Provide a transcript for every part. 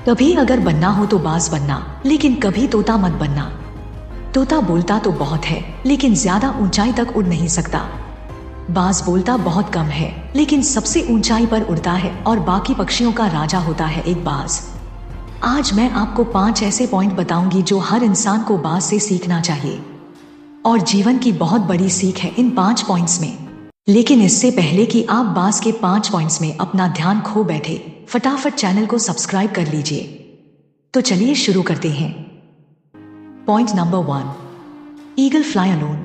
कभी अगर बनना हो तो बाज बनना, लेकिन कभी तोता मत बनना। तोता बोलता तो बहुत है, लेकिन ज्यादा ऊंचाई तक उड़ नहीं सकता। बाज बोलता बहुत कम है, लेकिन सबसे ऊंचाई पर उड़ता है और बाकी पक्षियों का राजा होता है एक बाज। आज मैं आपको 5 ऐसे पॉइंट बताऊंगी जो हर इंसान को बाज से सीखना चाहिए, और जीवन की बहुत बड़ी सीख है इन 5 पॉइंट्स में। लेकिन इससे पहले कि आप बाज के 5 पॉइंट्स में अपना ध्यान खो बैठे, फटाफट चैनल को सब्सक्राइब कर लीजिए। तो चलिए शुरू करते हैं। Point number 1, eagle fly alone.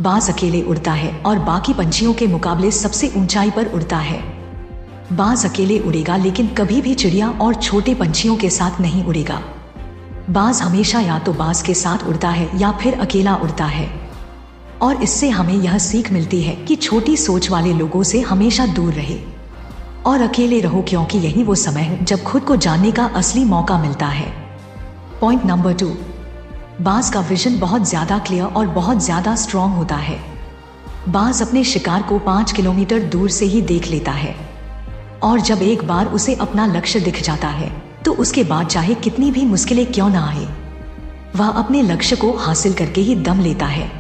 बाज अकेले उड़ता है और बाकी पंछियों के मुकाबले सबसे ऊंचाई पर उड़ता है। बाज अकेले उड़ेगा, लेकिन कभी भी चिड़िया और छोटे पंछियों के साथ नहीं उड़ेगा। बाज हमेशा या तो बाज के साथ उड़ता है या फिर अकेला उड़ता है। और इससे हमें यह सीख मिलती है कि छोटी सोच वाले लोगों से हमेशा दूर रहे और अकेले रहो, क्योंकि यही वो समय है जब खुद को जानने का असली मौका मिलता है। पॉइंट नंबर 2, बाज का विजन बहुत ज्यादा क्लियर और बहुत ज्यादा स्ट्रॉन्ग होता है। बाज अपने शिकार को 5 किलोमीटर दूर से ही देख लेता है, और जब एक बार उसे अपना लक्ष्य दिख जाता है तो उसके बाद चाहे कितनी भी मुश्किलें क्यों ना आए, वह अपने लक्ष्य को हासिल करके ही दम लेता है।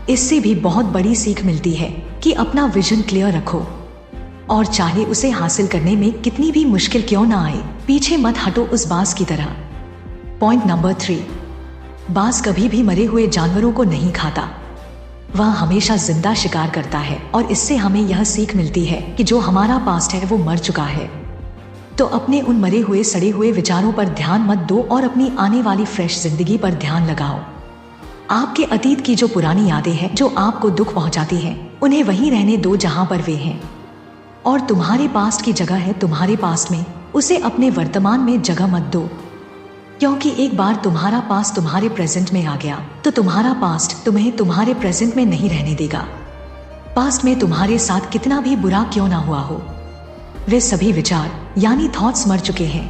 इससे भी बहुत बड़ी सीख मिलती है कि अपना विजन क्लियर रखो, और चाहे उसे हासिल करने में कितनी भी मुश्किल क्यों ना आए, पीछे मत हटो उस बाज की तरह। पॉइंट नंबर 3, बाज कभी भी मरे हुए जानवरों को नहीं खाता। वह हमेशा जिंदा शिकार करता है, और इससे हमें यह सीख मिलती है कि जो हमारा पास्ट है वो मर चुका है, तो अपने उन मरे हुए सड़े हुए विचारों पर ध्यान मत दो और अपनी आने वाली फ्रेश जिंदगी पर ध्यान लगाओ। आपके अतीत की जो पुरानी यादें हैं जो आपको दुख पहुंचाती हैं, उन्हें वहीं रहने दो जहां पर वे हैं, और तुम्हारे पास्ट की जगह है तुम्हारे पास्ट में, उसे अपने वर्तमान में जगह मत दो। क्योंकि एक बार तुम्हारा पास्ट तुम्हारे प्रेजेंट में आ गया तो तुम्हारा पास्ट तुम्हें तुम्हारे प्रेजेंट में नहीं रहने देगा। पास्ट में तुम्हारे साथ कितना भी बुरा क्यों ना हुआ हो, वे सभी विचार यानी थॉट्स मर चुके हैं,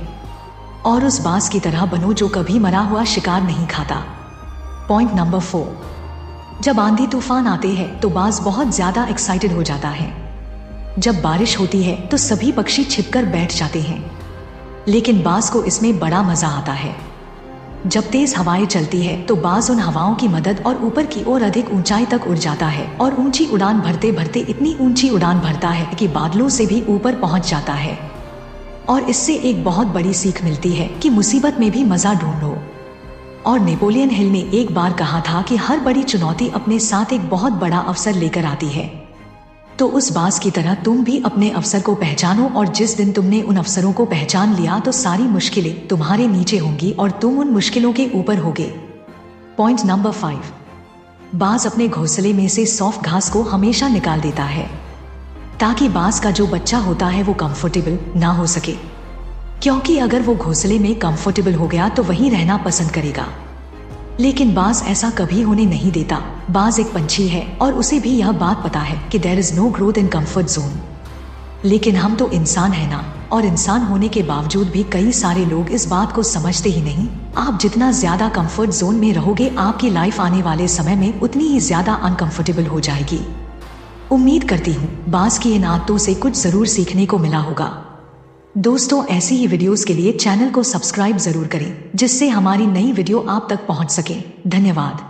और उस बाज की तरह बनो जो कभी मरा हुआ शिकार नहीं खाता। पॉइंट नंबर 4, जब आंधी तूफान आते हैं तो बाज बहुत ज्यादा एक्साइटेड हो जाता है। जब बारिश होती है तो सभी पक्षी छिपकर बैठ जाते हैं, लेकिन बाज को इसमें बड़ा मजा आता है। जब तेज हवाएं चलती है तो बाज उन हवाओं की मदद और ऊपर की ओर अधिक ऊंचाई तक उड़ जाता है, और ऊंची उड़ान भरते भरते इतनी ऊंची उड़ान भरता है कि बादलों से भी ऊपर पहुंच जाता है। और इससे एक बहुत बड़ी सीख मिलती है कि मुसीबत में भी मजा ढूंढो। और नेपोलियन हिल ने एक बार कहा था कि हर बड़ी चुनौती अपने साथ एक बहुत बड़ा अवसर लेकर आती है। तो उस बाज की तरह तुम भी अपने अवसर को पहचानो, और जिस दिन तुमने उन अवसरों को पहचान लिया तो सारी मुश्किलें तुम्हारे नीचे होंगी और तुम उन मुश्किलों के ऊपर होगे। पॉइंट नंबर 5, बाज अपने घोंसले में से सॉफ्ट घास को हमेशा निकाल देता है, ताकि बाज का जो बच्चा होता है वो कंफर्टेबल ना हो सके। क्योंकि अगर वो घोंसले में कंफर्टेबल हो गया तो वहीं रहना पसंद करेगा, लेकिन बाज ऐसा कभी होने नहीं देता। बाज एक पंछी है और उसे भी यह बात पता है कि there is no growth in comfort zone. लेकिन हम तो इंसान है ना, और इंसान होने के बावजूद भी कई सारे लोग इस बात को समझते ही नहीं। आप जितना ज्यादा कंफर्ट जोन में रहोगे, आपकी लाइफ आने वाले समय में उतनी ही ज्यादा अनकंफर्टेबल हो जाएगी। उम्मीद करती हूँ बाज की इन आदतों से कुछ जरूर सीखने को मिला होगा। दोस्तों, ऐसी ही वीडियोस के लिए चैनल को सब्सक्राइब जरूर करें, जिससे हमारी नई वीडियो आप तक पहुंच सके। धन्यवाद।